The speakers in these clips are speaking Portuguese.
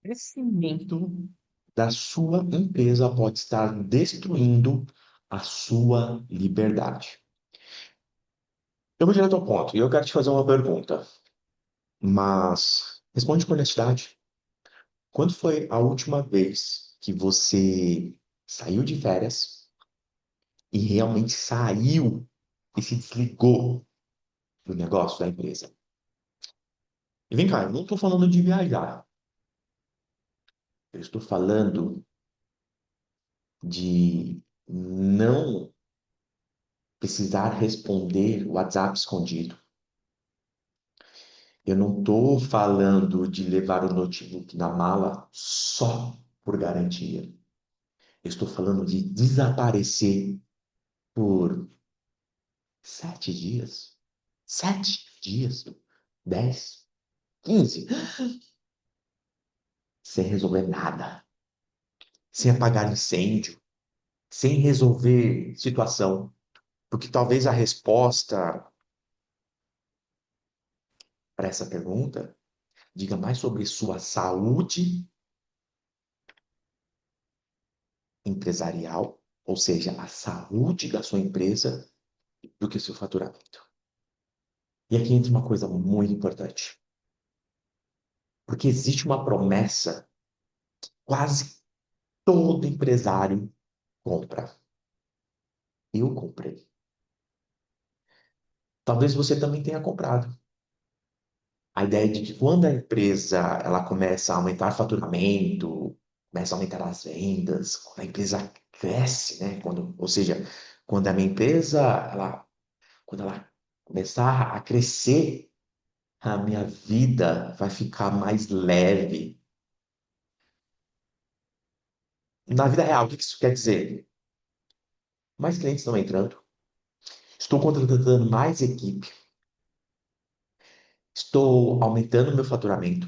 crescimento da sua empresa pode estar destruindo a sua liberdade. Eu vou direto ao ponto e eu quero te fazer uma pergunta, mas responde com honestidade. Quando foi a última vez que você saiu de férias e realmente saiu e se desligou do negócio da empresa? E vem cá, eu não estou falando de viajar. Eu estou falando de não precisar responder o WhatsApp escondido. Eu não estou falando de levar o notebook na mala só por garantia. Eu estou falando de desaparecer por 7 dias. 7 dias. 10, 15. Sem resolver nada. Sem apagar incêndio. Sem resolver situação. Porque talvez a resposta para essa pergunta diga mais sobre sua saúde empresarial, ou seja, a saúde da sua empresa, do que seu faturamento. E aqui entra uma coisa muito importante, porque existe uma promessa que quase todo empresário compra. Eu comprei. Talvez você também tenha comprado. A ideia de que quando a empresa ela começa a aumentar faturamento, começa a aumentar as vendas, quando a empresa cresce, né? Ou seja, quando a minha empresa quando ela começar a crescer, a minha vida vai ficar mais leve. Na vida real, o que isso quer dizer? Mais clientes estão entrando, estou contratando mais equipe, estou aumentando o meu faturamento,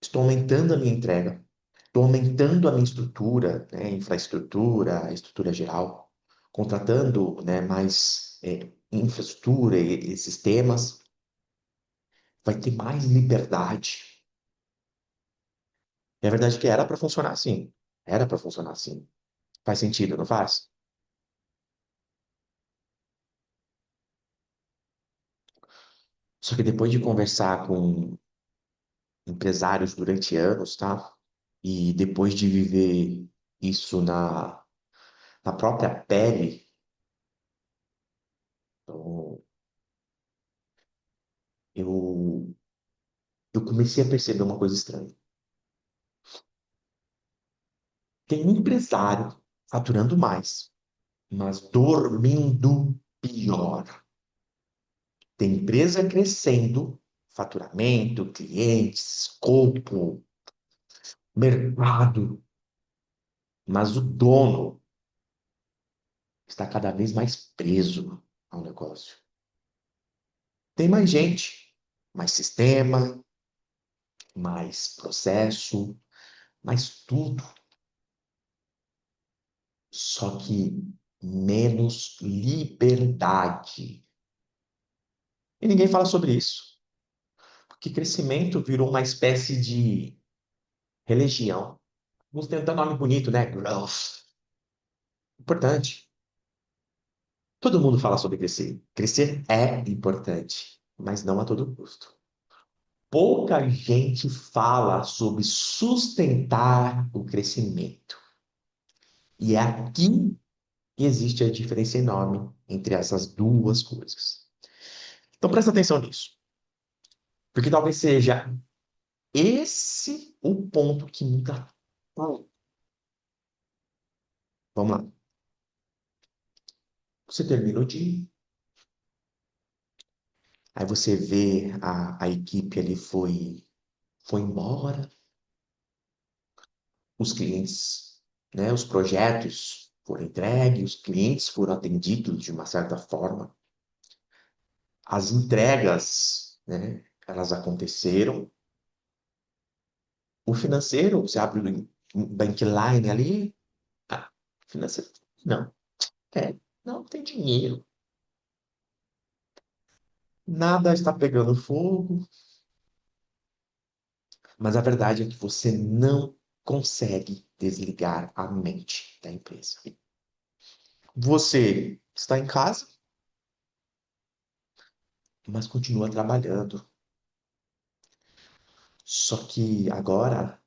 estou aumentando a minha entrega, estou aumentando a minha estrutura, né, infraestrutura, estrutura geral, contratando, né, mais infraestrutura e sistemas, vai ter mais liberdade. É verdade que era para funcionar assim. Era para funcionar assim. Faz sentido, não faz? Só que depois de conversar com empresários durante anos, tá? E depois de viver isso na própria pele, então, eu, eu comecei a perceber uma coisa estranha. Tem um empresário faturando mais, mas dormindo pior. Tem empresa crescendo, faturamento, clientes, escopo, mercado, mas o dono está cada vez mais preso ao negócio. Tem mais gente, mais sistema, mais processo, mais tudo, só que menos liberdade. E ninguém fala sobre isso, porque crescimento virou uma espécie de religião. Vamos tentar um nome bonito, né? Growth. Importante. Todo mundo fala sobre crescer. Crescer é importante, mas não a todo custo. Pouca gente fala sobre sustentar o crescimento. E é aqui que existe a diferença enorme entre essas duas coisas. Então presta atenção nisso, porque talvez seja esse o ponto que muda tudo. Vamos lá. Você termina o dia, aí você vê a equipe ali foi embora, os clientes, né, os projetos foram entregues, os clientes foram atendidos de uma certa forma, as entregas, né, elas aconteceram. O financeiro, você abre o Bankline ali, ah, financeiro, não, não tem dinheiro. Nada está pegando fogo, Mas a verdade é que você não consegue desligar a mente da empresa. Você está em casa, mas continua trabalhando. Só que agora,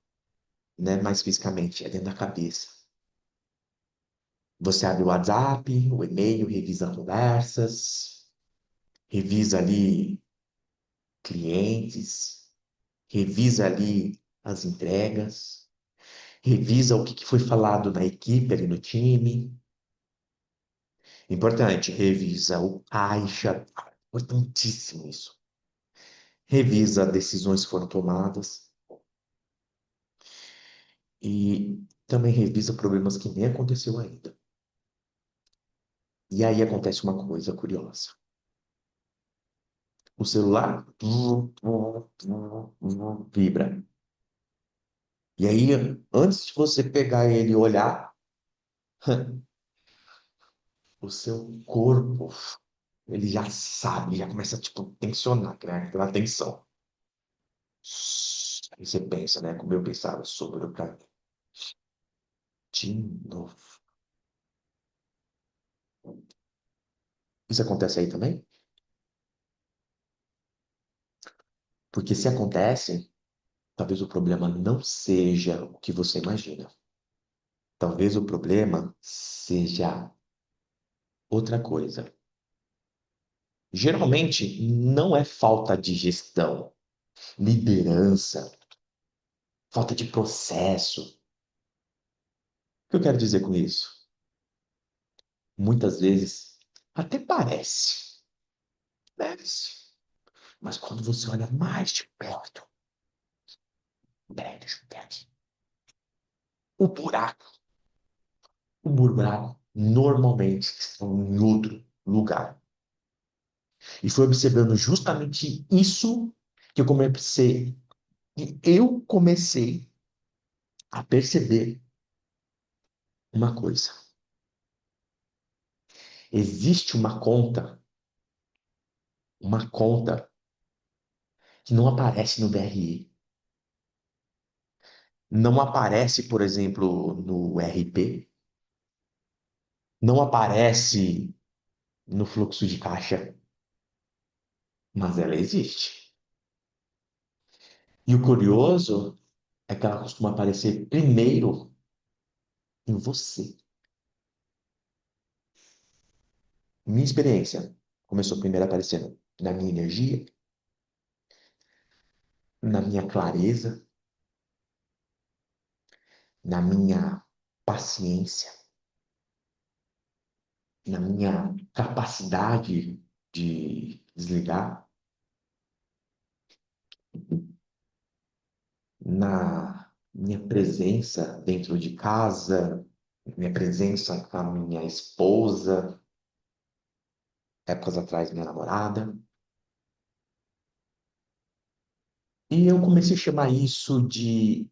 né, mais fisicamente, é dentro da cabeça. Você abre o WhatsApp, o e-mail, revisa conversas, revisa ali clientes, revisa ali as entregas, revisa o que que foi falado na equipe ali no time. Importante, revisa o caixa. Importantíssimo isso. Revisa decisões que foram tomadas e também revisa problemas que nem aconteceu ainda. E aí acontece uma coisa curiosa. O celular vibra. E aí, antes de você pegar ele e olhar, o seu corpo, ele já sabe, já começa tipo, a tensionar, né? Aquela tensão. Aí você pensa, né? Como eu pensava sobre o cara. De novo. Isso acontece aí também? Porque se acontece, talvez o problema não seja o que você imagina. Talvez o problema seja outra coisa. Geralmente, não é falta de gestão, liderança, falta de processo. O que eu quero dizer com isso? Muitas vezes, até parece, parece. Mas quando você olha mais de perto, deixa eu ver aqui, o buraco, o buraco normalmente está em outro lugar. E foi observando justamente isso que eu comecei a perceber uma coisa. Existe uma conta que não aparece no BRI. Não aparece, por exemplo, no RP, não aparece no fluxo de caixa, mas ela existe. E o curioso é que ela costuma aparecer primeiro em você. Minha experiência começou primeiro aparecendo na minha energia, na minha clareza, na minha paciência, na minha capacidade de desligar, na minha presença dentro de casa, minha presença com a minha esposa, épocas atrás, minha namorada. E eu comecei a chamar isso de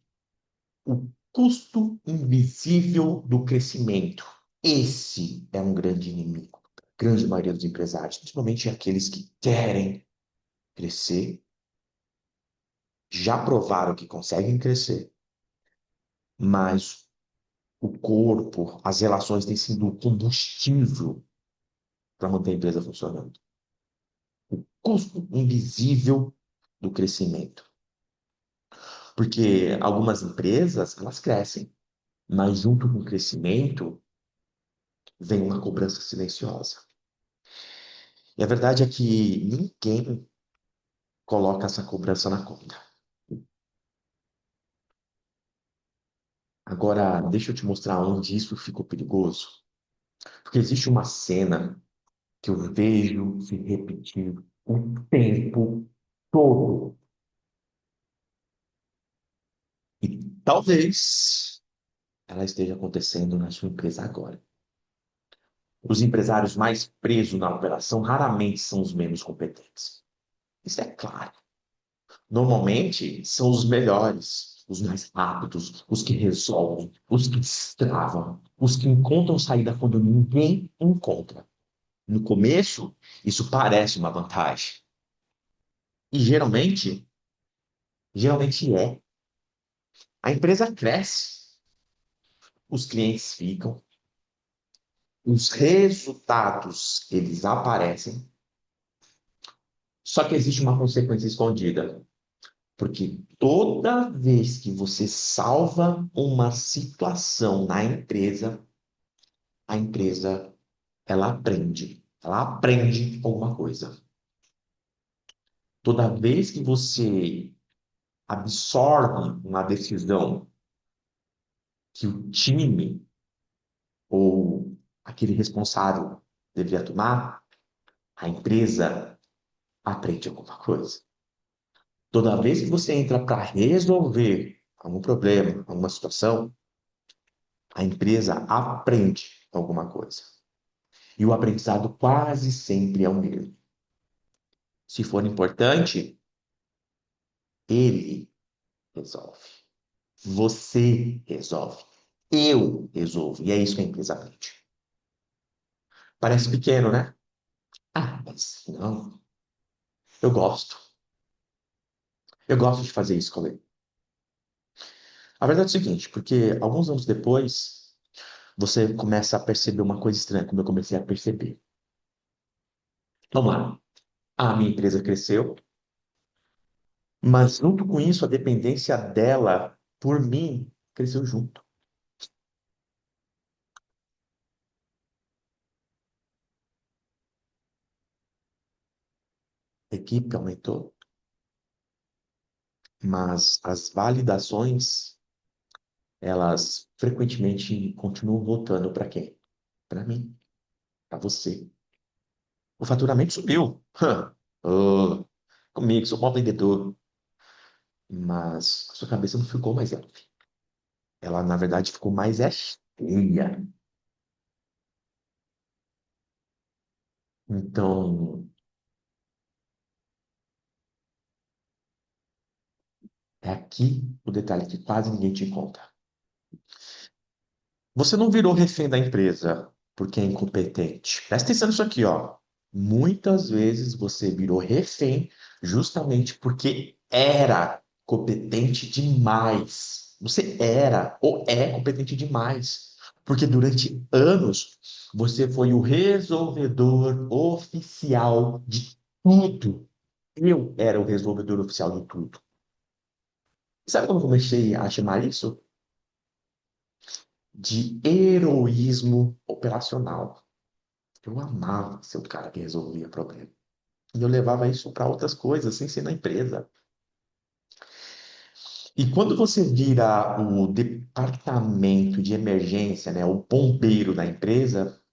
o custo invisível do crescimento. Esse é um grande inimigo da grande maioria dos empresários, principalmente aqueles que querem crescer, já provaram que conseguem crescer, mas o corpo, as relações têm sido o combustível para manter a empresa funcionando. Custo invisível do crescimento. Porque algumas empresas, elas crescem, mas junto com o crescimento vem uma cobrança silenciosa. E a verdade é que ninguém coloca essa cobrança na conta. Agora, deixa eu te mostrar onde isso ficou perigoso. Porque existe uma cena que eu vejo se repetir o tempo todo. E talvez ela esteja acontecendo na sua empresa agora. Os empresários mais presos na operação raramente são os menos competentes. Isso é claro. Normalmente são os melhores, os mais rápidos, os que resolvem, os que destravam, os que encontram saída quando ninguém encontra. No começo, isso parece uma vantagem. E geralmente é. A empresa cresce, os clientes ficam, os resultados eles aparecem, só que existe uma consequência escondida, porque toda vez que você salva uma situação na empresa, a empresa ela aprende alguma coisa. Toda vez que você absorve uma decisão que o time ou aquele responsável deveria tomar, a empresa aprende alguma coisa. Toda vez que você entra para resolver algum problema, alguma situação, a empresa aprende alguma coisa. E o aprendizado quase sempre é o mesmo. Se for importante, ele resolve. Você resolve. Eu resolvo. E é isso que a empresa aprende. Parece pequeno, né? Ah, mas não. Eu gosto. Eu gosto de fazer isso com ele. A verdade é o seguinte, porque alguns anos depois, você começa a perceber uma coisa estranha, como eu comecei a perceber. Vamos lá. A minha empresa cresceu, mas junto com isso, a dependência dela por mim cresceu junto. A equipe aumentou, mas as validações, elas frequentemente continuam voltando para quem? Para mim, para você. O faturamento subiu. Oh, comigo, sou um bom vendedor. Mas a sua cabeça não ficou mais leve. Ela, na verdade, ficou mais cheia. Então, é aqui o detalhe que quase ninguém te conta. Você não virou refém da empresa porque é incompetente. Presta atenção nisso aqui, ó. Muitas vezes você virou refém justamente porque era competente demais. Você era ou é competente demais. Porque durante anos você foi o resolvedor oficial de tudo. Eu era o resolvedor oficial de tudo. Sabe como eu comecei a chamar isso? De heroísmo operacional. Eu amava ser o cara que resolvia problema. E eu levava isso para outras coisas, sem ser na empresa. E quando você vira o departamento de emergência, né, o bombeiro da empresa,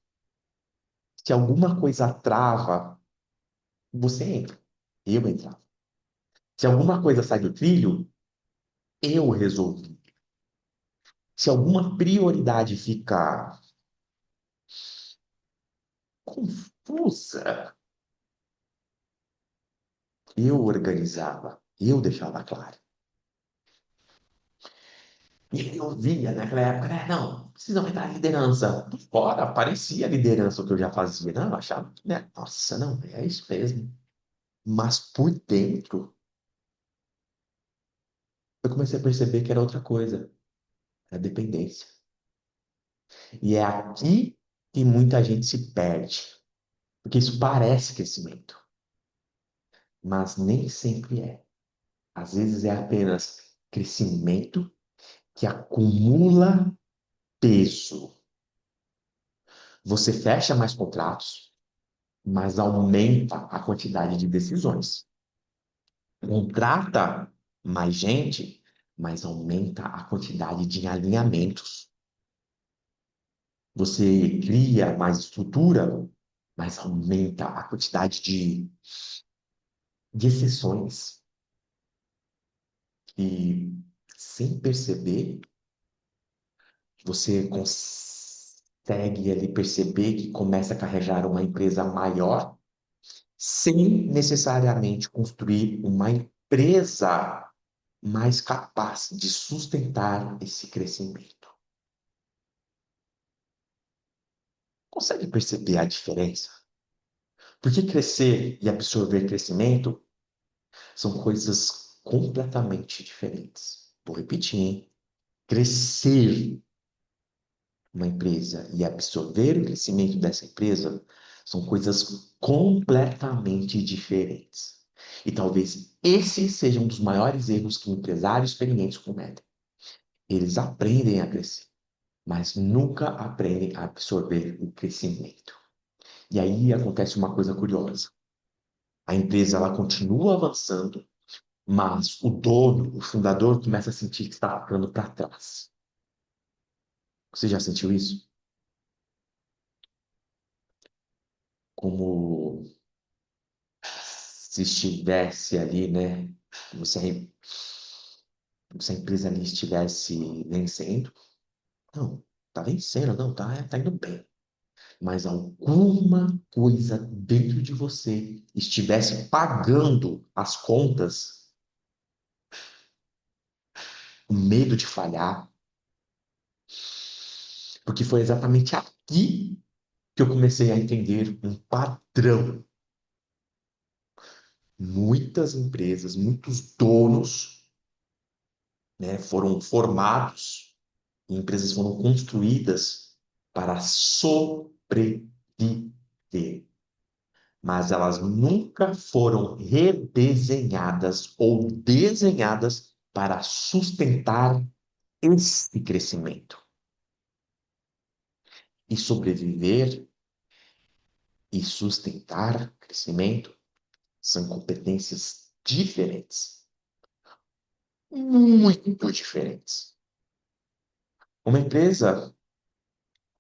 se alguma coisa trava, você entra. Eu entrava. Se alguma coisa sai do trilho, eu resolvi. Se alguma prioridade fica confusa, eu organizava, eu deixava claro. E eu via naquela época, né? Não, precisa aumentar a liderança. Por fora, parecia a liderança o que eu já fazia. Não, eu achava, né? Nossa, não, é isso mesmo. Mas por dentro, eu comecei a perceber que era outra coisa, era dependência. E é aqui que muita gente se perde, porque isso parece crescimento, mas nem sempre é. Às vezes é apenas crescimento que acumula peso. Você fecha mais contratos, mas aumenta a quantidade de decisões. Contrata mais gente, mas aumenta a quantidade de alinhamentos. Você cria mais estrutura, mas aumenta a quantidade de exceções. E sem perceber, você consegue ali perceber que começa a carregar uma empresa maior, sem necessariamente construir uma empresa mais capaz de sustentar esse crescimento. Consegue perceber a diferença? Porque crescer e absorver crescimento são coisas completamente diferentes. Vou repetir, hein? crescer uma empresa e absorver o crescimento dessa empresa são coisas completamente diferentes. E talvez esse seja um dos maiores erros que empresários experientes cometem. Eles aprendem a crescer, mas nunca aprendem a absorver o crescimento. E aí acontece uma coisa curiosa. A empresa ela continua avançando, mas o dono, o fundador, começa a sentir que está ficando para trás. Você já sentiu isso? Como se estivesse ali, né? Você, se a empresa ali estivesse vencendo. Não, tá vencendo, não, tá indo bem. Mas alguma coisa dentro de você estivesse pagando as contas, o medo de falhar, porque foi exatamente aqui que eu comecei a entender um padrão. Muitas empresas, muitos donos, né, foram formados, e empresas foram construídas para sobreviver, mas elas nunca foram redesenhadas ou desenhadas para sustentar esse crescimento. E sobreviver e sustentar crescimento são competências diferentes, muito diferentes. Uma empresa,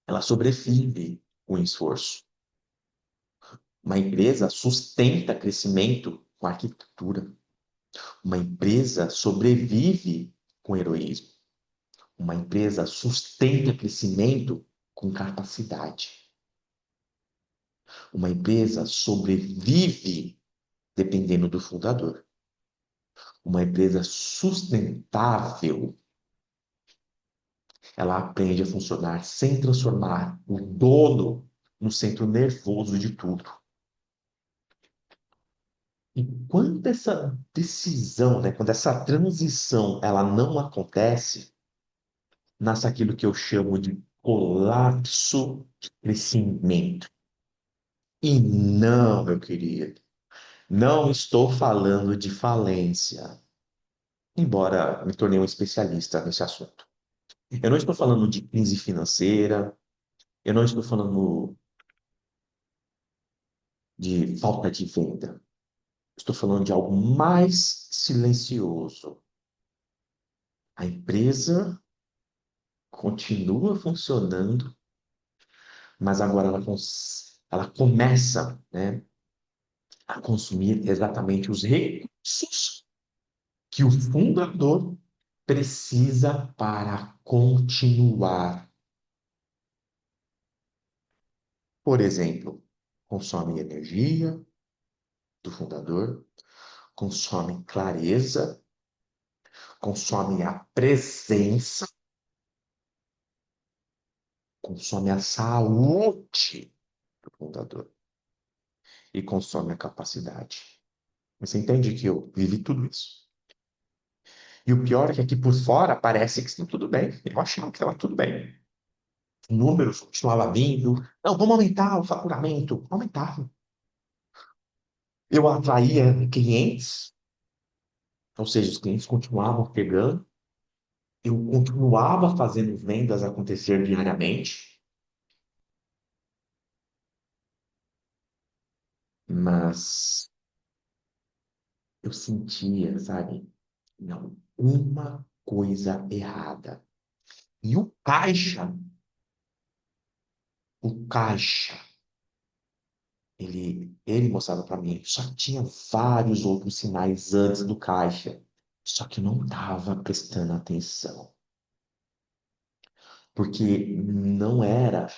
ela sobrevive com esforço. Uma empresa sustenta crescimento com arquitetura. Uma empresa sobrevive com heroísmo. Uma empresa sustenta crescimento com capacidade. Uma empresa sobrevive dependendo do fundador. Uma empresa sustentável, ela aprende a funcionar sem transformar o dono no centro nervoso de tudo. E quando essa decisão, né, quando essa transição, ela não acontece, nasce aquilo que eu chamo de colapso de crescimento. E não, meu querido, não estou falando de falência, embora me tornei um especialista nesse assunto. Eu não estou falando de crise financeira, eu não estou falando de falta de venda. Estou falando de algo mais silencioso. A empresa continua funcionando, mas agora ela começa, né, a consumir exatamente os recursos que o fundador precisa para continuar. Por exemplo, consome energia do fundador, consome clareza, consome a presença, consome a saúde do fundador e consome a capacidade. Você entende que eu vivi tudo isso? E o pior é que aqui por fora parece que está tudo bem. Eu achava que estava tudo bem. Números continuavam vindo. Não, vamos aumentar o faturamento. Aumentava. Eu atraía clientes, ou seja, os clientes continuavam pegando. Eu continuava fazendo vendas acontecer diariamente, mas eu sentia, sabe, não, uma coisa errada. E o caixa, ele mostrava para mim, só que tinha vários outros sinais antes do caixa, só que eu não estava prestando atenção, porque não era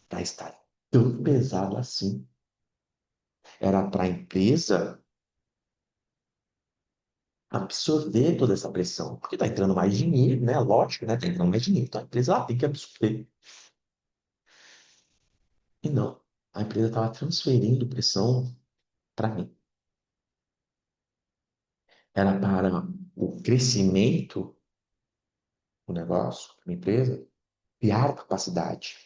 para estar tão pesado assim. Era para a empresa absorver toda essa pressão, porque está entrando mais dinheiro, né? Lógico, né? Está entrando mais dinheiro, então a empresa ela tem que absorver. E não, a empresa estava transferindo pressão para mim. Era para o crescimento o negócio, uma empresa, criar capacidade.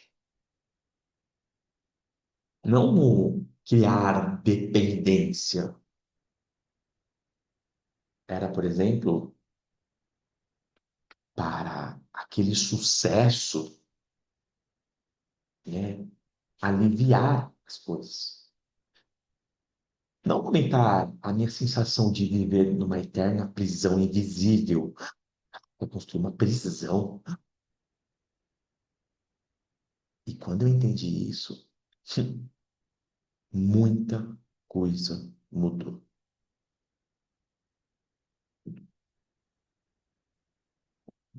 Não no criar dependência. Era, por exemplo, para aquele sucesso, né, aliviar as coisas. Não aumentar a minha sensação de viver numa eterna prisão invisível. Eu construí uma prisão. E quando eu entendi isso, muita coisa mudou.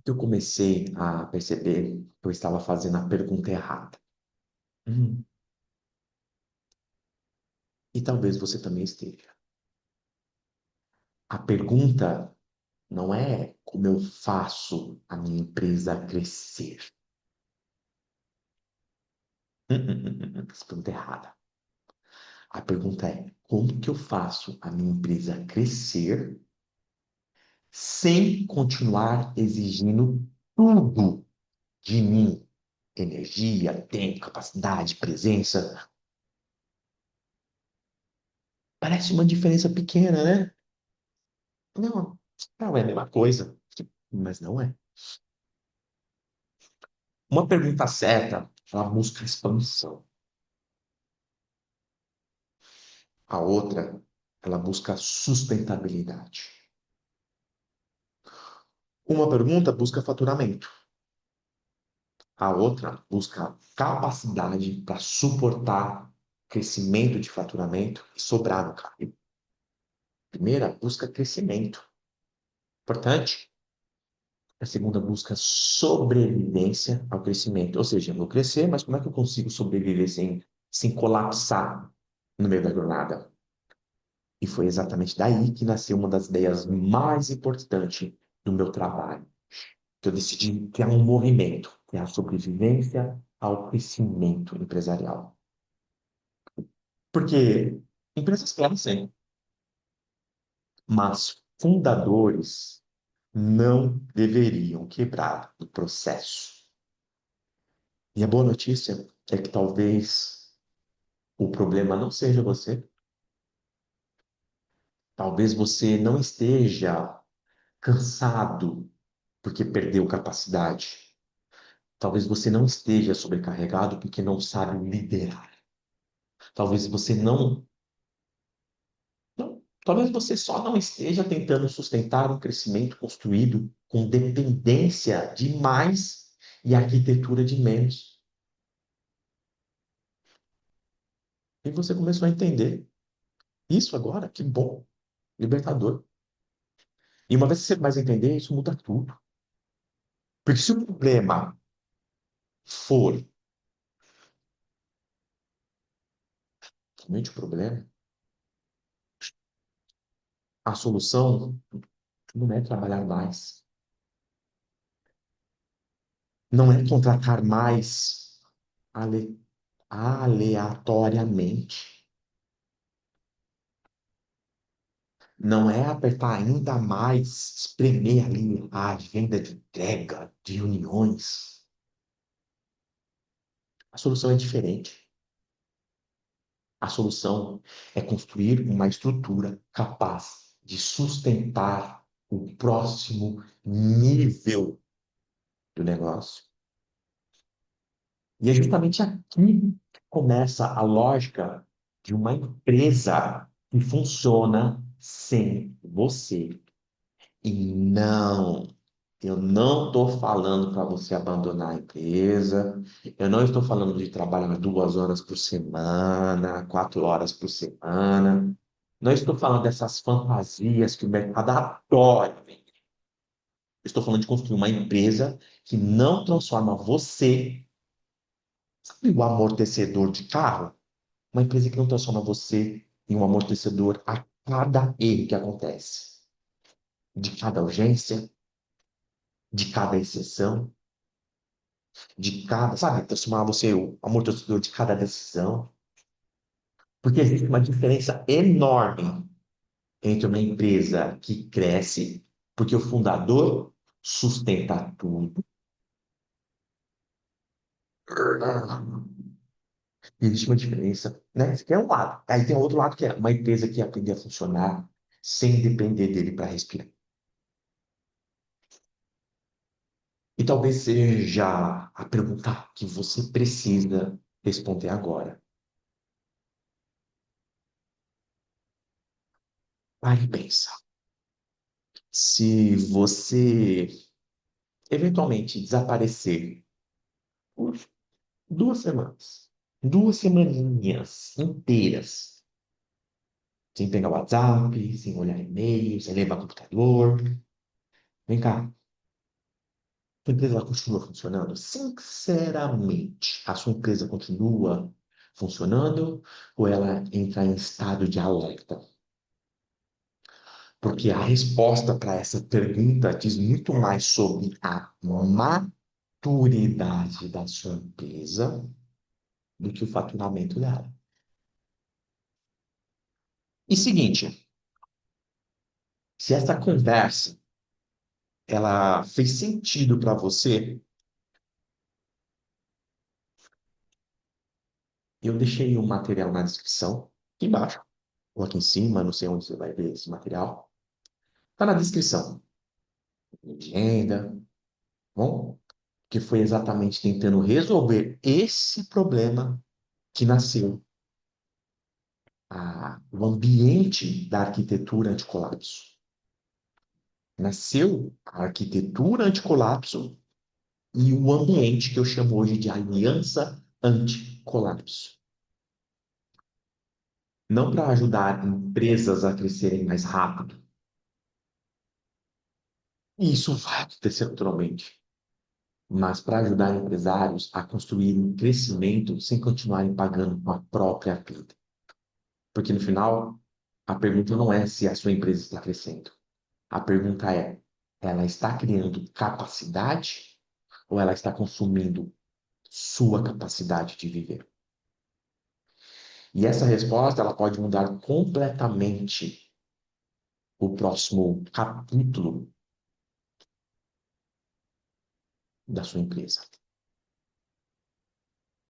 Eu comecei a perceber que eu estava fazendo a pergunta errada. Hum, E talvez você também esteja. A pergunta não é como eu faço a minha empresa crescer. Essa pergunta é errada. A pergunta é como que eu faço a minha empresa crescer sem continuar exigindo tudo de mim? Energia, tempo, capacidade, presença. Parece uma diferença pequena, né? Não, não é a mesma coisa, mas não é. Uma pergunta certa, ela busca expansão. A outra, ela busca sustentabilidade. Uma pergunta busca faturamento. A outra busca capacidade para suportar crescimento de faturamento e sobrar no carro. A primeira busca crescimento, importante. A segunda busca sobrevivência ao crescimento. Ou seja, eu vou crescer, mas como é que eu consigo sobreviver sem colapsar no meio da jornada? E foi exatamente daí que nasceu uma das ideias mais importantes do meu trabalho. Que eu decidi criar um movimento, que é a sobrevivência ao crescimento empresarial. Porque empresas crescem, mas fundadores não deveriam quebrar o processo. E a boa notícia é que talvez o problema não seja você, talvez você não esteja cansado porque perdeu capacidade. Talvez você não esteja sobrecarregado porque não sabe liderar. Talvez você talvez você só não esteja tentando sustentar um crescimento construído com dependência de mais e arquitetura de menos. E você começou a entender isso agora, que bom, libertador. E uma vez que você começa a entender, isso muda tudo. Porque se o problema for somente o problema, a solução não é trabalhar mais, não é contratar mais ale- aleatoriamente, não é apertar ainda mais, espremer ali a agenda de entrega, de reuniões. A solução é diferente. A solução é construir uma estrutura capaz de sustentar o próximo nível do negócio. E é justamente aqui que começa a lógica de uma empresa que funciona sem você. E não, eu não estou falando para você abandonar a empresa, eu não estou falando de trabalhar 2 horas por semana, 4 horas por semana, não estou falando dessas fantasias que o mercado adora. Estou falando de construir uma empresa que não transforma você. Sabe o amortecedor de carro? Uma empresa que não transforma você em um amortecedor a cada erro que acontece, de cada urgência, de cada exceção, de cada, sabe, transformar você o amortecedor de cada decisão. Porque existe uma diferença enorme entre uma empresa que cresce, porque o fundador sustentar tudo. Existe uma diferença, né? Esse aqui é um lado. Aí tem outro lado que é uma empresa que aprender a funcionar sem depender dele para respirar. E talvez seja a pergunta que você precisa responder agora. Pare e pensa. Se você eventualmente desaparecer por 2 semanas, 2 semaninhas inteiras, sem pegar WhatsApp, sem olhar e-mail, sem levar computador, vem cá, sua empresa ela continua funcionando? Sinceramente, a sua empresa continua funcionando ou ela entra em estado de alerta? Porque a resposta para essa pergunta diz muito mais sobre a maturidade da sua empresa do que o faturamento dela. E seguinte, se essa conversa ela fez sentido para você, eu deixei um material na descrição, aqui embaixo, ou aqui em cima, não sei onde você vai ver esse material. Está na descrição. Legenda, bom? Que foi exatamente tentando resolver esse problema que nasceu o ambiente da arquitetura anticolapso. Nasceu a arquitetura anticolapso e o ambiente que eu chamo hoje de aliança anticolapso. Não para ajudar empresas a crescerem mais rápido. E isso vai acontecer naturalmente. Mas para ajudar empresários a construírem crescimento sem continuarem pagando com a própria vida. Porque no final, a pergunta não é se a sua empresa está crescendo. A pergunta é: ela está criando capacidade ou ela está consumindo sua capacidade de viver? E essa resposta ela pode mudar completamente o próximo capítulo da sua empresa.